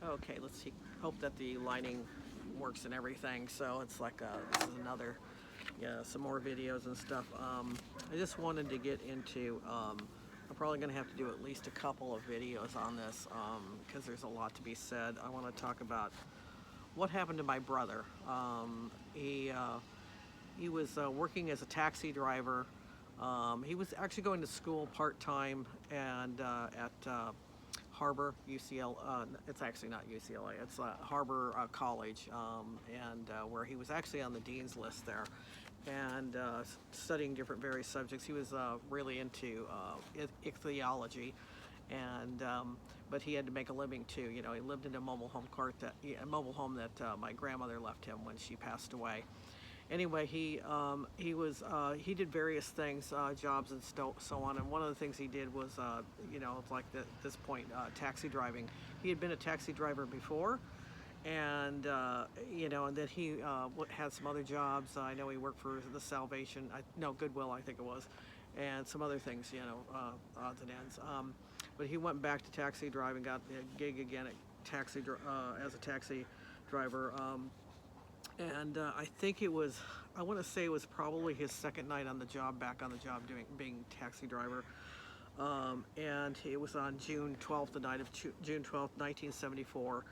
Okay, let's see. Hope that the lighting works and everything. So it's like this is another, yeah, some more videos and stuff. I just wanted to get into. I'm probably going to have to do at least a couple of videos on this because there's a lot to be said. I want to talk about what happened to my brother. He was working as a taxi driver. He was actually going to school part time and at Harbor UCL. It's actually not UCLA. It's Harbor College, and where he was actually on the dean's list there, and studying different various subjects. He was really into ichthyology, and but he had to make a living too. You know, he lived in a mobile home a mobile home that my grandmother left him when she passed away. Anyway, he did various things, jobs and so on. And one of the things he did was, it's like this point, taxi driving. He had been a taxi driver before, and and then he had some other jobs. I know he worked for the Salvation, no, Goodwill, I think it was, and some other things, odds and ends. But he went back to taxi driving, got a gig again at as a taxi driver. And I think I want to say it was probably his second night on the job, back on the job being taxi driver. And it was on June 12th, the night of June 12th, 1974.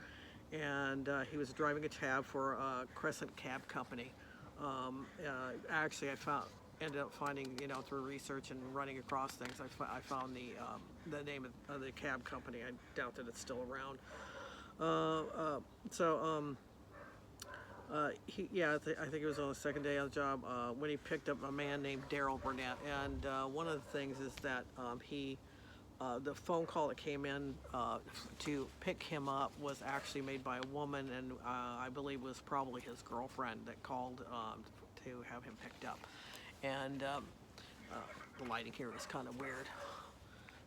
And he was driving a cab for Crescent Cab Company. Actually, ended up finding, through research and running across things, I found the name of the cab company. I doubt that it's still around. So, I think it was on the second day on the job when he picked up a man named Daryl Burnett. And one of the things is that the phone call that came in to pick him up was actually made by a woman, and I believe it was probably his girlfriend that called to have him picked up. And the lighting here is kind of weird.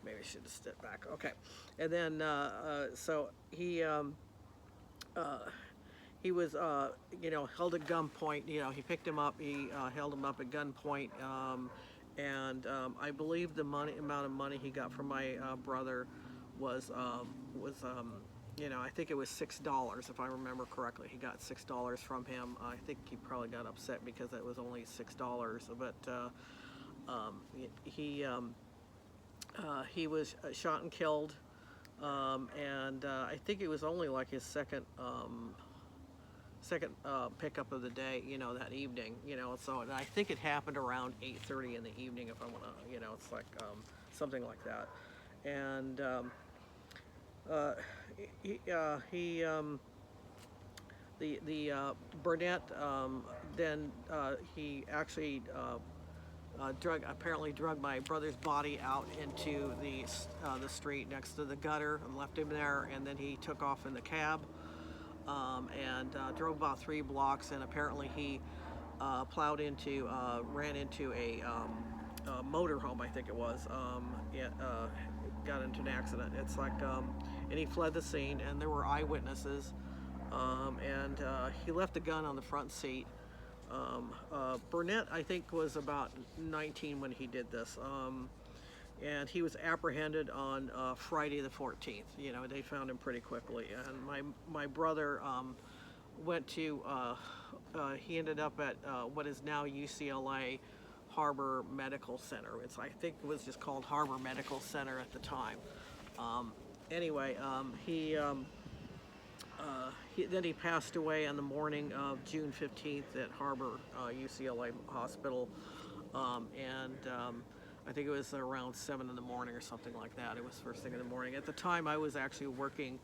Maybe I should have stepped back. Okay. And then, so he was, held at gunpoint. He picked him up. He held him up at gunpoint, and I believe the amount of money he got from my brother was, I think it was $6 if I remember correctly. He got $6 from him. I think he probably got upset because it was only $6, but he was shot and killed, and I think it was only like his second pickup of the day, that evening, so, and I think it happened around 8:30 in the evening, if I want to, it's like something like that. And he the Burnett, then he actually apparently drug my brother's body out into the street next to the gutter and left him there, and then he took off in the cab, and drove about 3 blocks, and apparently he ran into a motorhome, I think it was. Got into an accident. It's like, and he fled the scene, and there were eyewitnesses, and he left the gun on the front seat. Burnett, I think, was about 19 when he did this. And he was apprehended on Friday the 14th. They found him pretty quickly. And my brother went to, he ended up at what is now UCLA Harbor Medical Center. I think it was just called Harbor Medical Center at the time. Anyway, then he passed away on the morning of June 15th at Harbor UCLA Hospital, and I think it was around 7 in the morning or something like that. It was first thing in the morning. At the time, I was actually working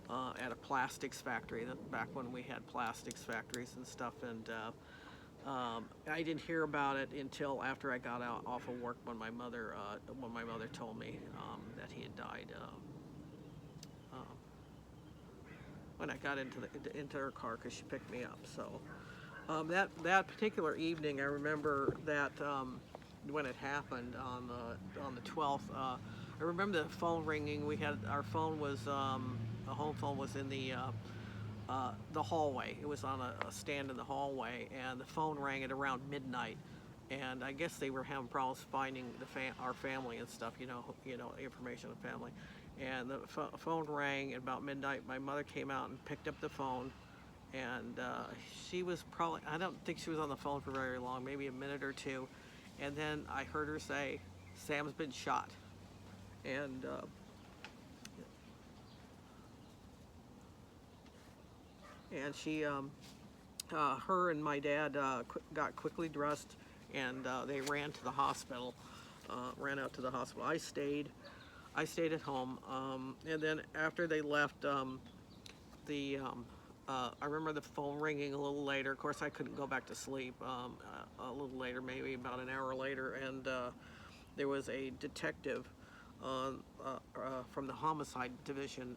at a plastics factory, back when we had plastics factories and stuff, and I didn't hear about it until after I got off of work, when my mother told me that he had died. When I got into her car, because she picked me up. So that particular evening, I remember that when it happened on the 12th. I remember the phone ringing. Our phone was the home phone was in the hallway. It was on a stand in the hallway, and the phone rang at around midnight. And I guess they were having problems finding our family and stuff. Information on family. and the phone rang at about midnight. My mother came out and picked up the phone, and she was probably, I don't think she was on the phone for very long, maybe a minute or two, and then I heard her say, "Sam's been shot." And she, her and my dad got quickly dressed, and they ran to the hospital, ran out to the hospital. I stayed at home, and then after they left, I remember the phone ringing a little later. Of course, I couldn't go back to sleep. A little later, maybe about an hour later, and there was a detective from the homicide division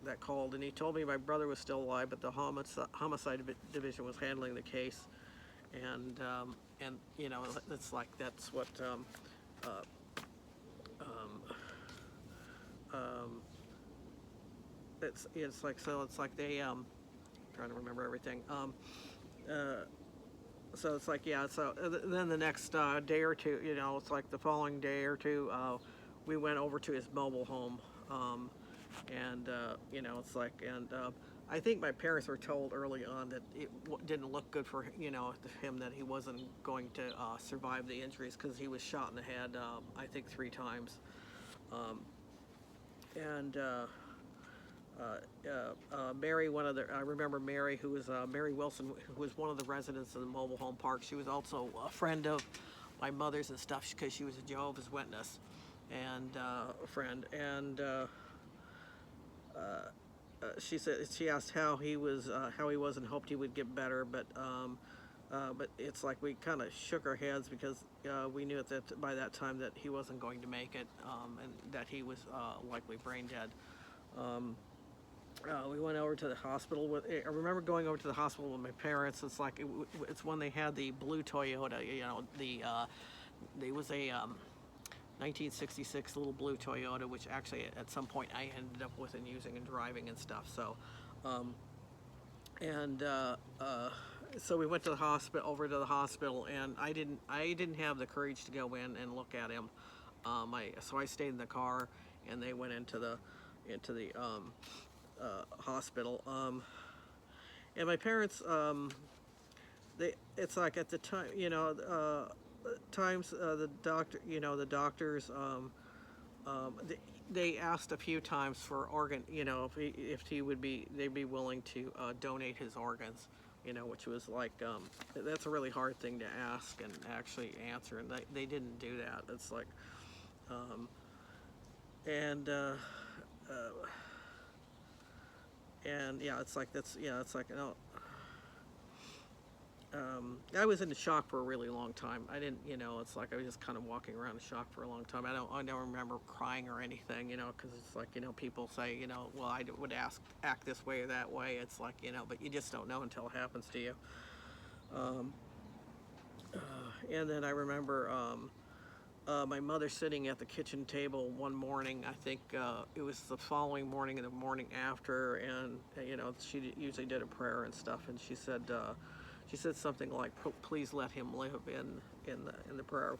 that called, and he told me my brother was still alive, but the homicide division was handling the case, and you know, it's like that's what. Um, it's like, so it's like they trying to remember everything. So it's like, yeah, so then the next day or two, you know, it's like the following day or two, we went over to his mobile home, and you know, it's like, and I think my parents were told early on that it didn't look good for, you know, him, that he wasn't going to survive the injuries, because he was shot in the head, I think 3 times, and Mary, I remember Mary, who was Mary Wilson, who was one of the residents of the mobile home park. She was also a friend of my mother's and stuff, because she was a Jehovah's Witness and a friend. And she said, she asked how he was, and hoped he would get better. But it's like we kind of shook our heads, because we knew by that time that he wasn't going to make it, and that he was likely brain dead. We went over to the hospital. I remember going over to the hospital with my parents. It's like it's when they had the blue Toyota. You know, there was a 1966 little blue Toyota, which actually at some point I ended up with and using and driving and stuff. So, so we went to the hospital, over to the hospital, and I didn't have the courage to go in and look at him. So I stayed in the car, and they went into the hospital. And my parents, it's like at the time, you know, times the doctors, they asked a few times for organ, you know, if they'd be willing to donate his organs, you know, which was like, that's a really hard thing to ask and actually answer, and they didn't do that. It's like, and yeah, it's like, that's, yeah, it's like, no. I was in shock for a really long time. I didn't, you know, it's like I was just kind of walking around in shock for a long time. I don't remember crying or anything, you know, because it's like, you know, people say, you know, well, I would act this way or that way. It's like, you know, but you just don't know until it happens to you. And then I remember my mother sitting at the kitchen table one morning. I think it was the following morning and the morning after, and you know, she usually did a prayer and stuff, and she said something like, "Please let him live," in the prayer.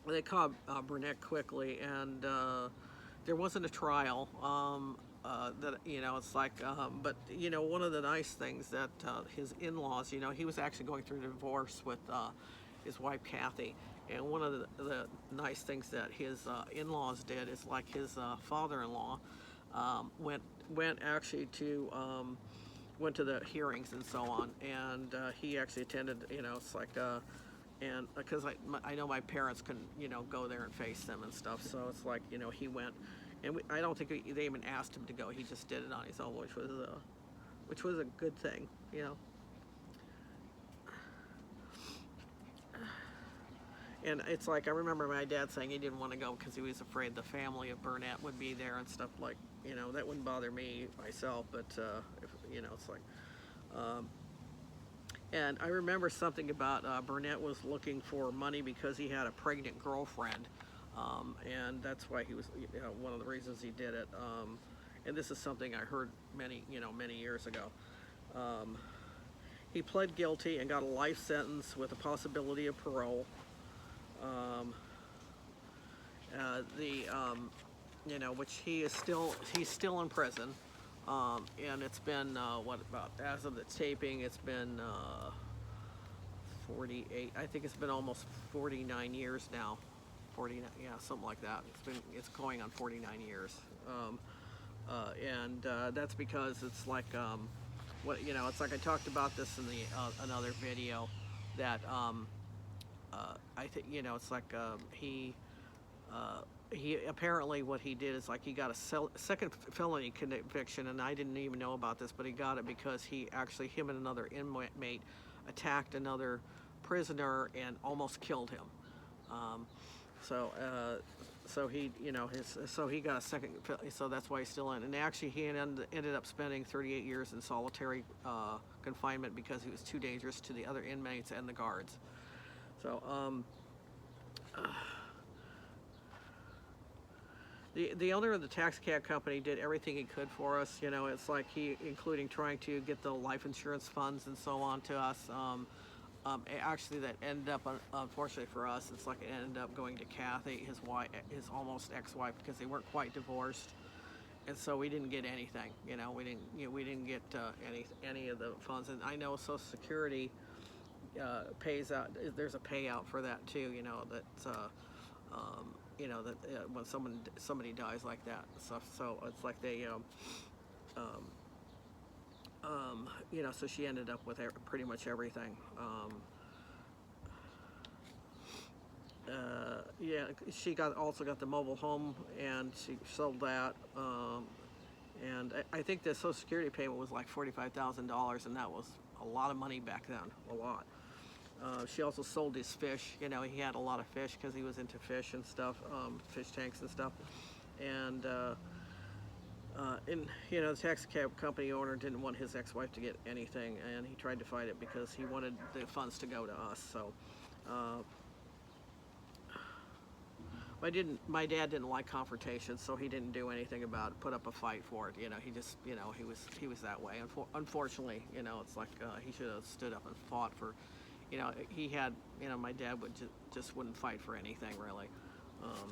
They caught Burnett quickly, and there wasn't a trial. That, you know, it's like, but you know, one of the nice things that his in-laws, you know, he was actually going through a divorce with his wife Kathy, and one of the nice things that his in-laws did is, like, his father-in-law went actually to went to the hearings and so on, and he actually attended, you know, it's like, and because I know my parents couldn't, you know, go there and face them and stuff, so it's like, you know, he went, and I don't think they even asked him to go. He just did it on his own, which was a good thing, you know. And it's like, I remember my dad saying he didn't want to go because he was afraid the family of Burnett would be there and stuff, like, you know, that wouldn't bother me myself, but if, you know, it's like, and I remember something about Burnett was looking for money because he had a pregnant girlfriend, and that's why he was, you know, one of the reasons he did it. And this is something I heard many years ago. He pled guilty and got a life sentence with a possibility of parole. Um, which he's still in prison. And it's been, as of the taping, it's been 48, I think it's been almost 49 years now. 49, yeah, something like that. It's going on 49 years. That's because it's like, it's like I talked about this in the another video that, I think, it's like, he apparently what he did is like he got a second felony conviction, and I didn't even know about this, but he got it because him and another inmate attacked another prisoner and almost killed him. So he got a second, so that's why he's still in. And actually he ended up spending 38 years in solitary confinement because he was too dangerous to the other inmates and the guards. So, the owner of the taxi cab company did everything he could for us. It's like including trying to get the life insurance funds and so on to us. Actually, that ended up, unfortunately for us, it's like it ended up going to Kathy, his almost ex-wife, because they weren't quite divorced, and so we didn't get anything. We didn't get any of the funds. And I know Social Security pays out. There's a payout for that too. When somebody dies like that and stuff. So it's like they, so she ended up with pretty much everything. She also got the mobile home, and she sold that. And I think the Social Security payment was like $45,000, and that was a lot of money back then, a lot. She also sold his fish. He had a lot of fish because he was into fish and stuff, fish tanks and stuff. And the taxi cab company owner didn't want his ex-wife to get anything, and he tried to fight it because he wanted the funds to go to us. So, my dad didn't like confrontation, so he didn't do anything about it, put up a fight for it. He just, he was that way. Unfortunately, it's like he should have stood up and fought for. He had, my dad would just wouldn't fight for anything, really.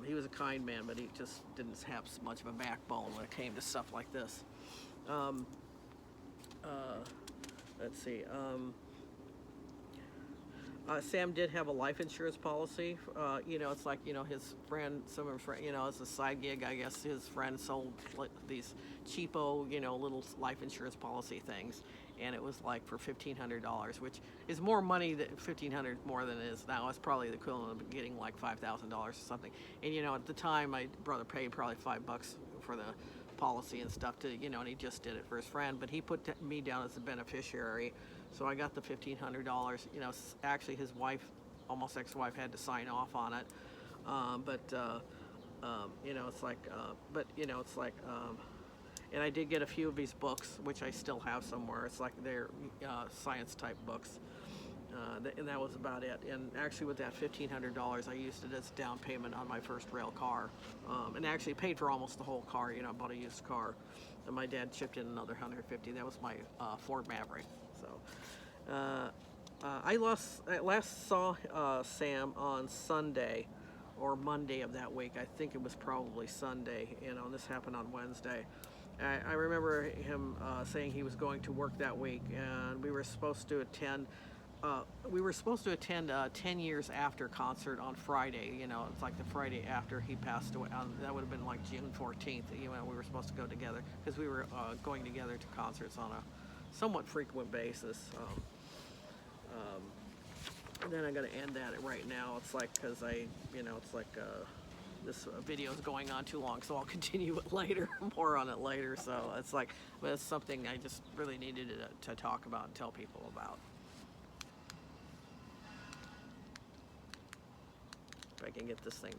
He was a kind man, but he just didn't have much of a backbone when it came to stuff like this. Let's see. Sam did have a life insurance policy. It's like, his friend, as a side gig, I guess his friend sold these cheapo, little life insurance policy things. And it was like for $1,500, which is more money than $1,500 more than it is now. It's probably the equivalent of getting like $5,000 or something. And at the time, my brother paid probably $5 for the policy and stuff and he just did it for his friend. But he put me down as a beneficiary, so I got the $1,500. Actually, his wife, almost ex-wife, had to sign off on it. And I did get a few of these books, which I still have somewhere. It's like they're science-type books. And that was about it. And actually, with that $1,500, I used it as down payment on my first rail car. And actually paid for almost the whole car, bought a used car. And my dad chipped in another $150. That was my Ford Maverick. So I last saw Sam on Sunday or Monday of that week. I think it was probably Sunday. This happened on Wednesday. I remember him saying he was going to work that week, and we were supposed to attend. 10 years after concert on Friday. It's like the Friday after he passed away. That would have been like June 14th. We were supposed to go together because we were going together to concerts on a somewhat frequent basis. And then I'm going to end that right now. It's like because this video is going on too long, so I'll continue it later, more on it later. So it's like, but it's something I just really needed to talk about and tell people about. If I can get this thing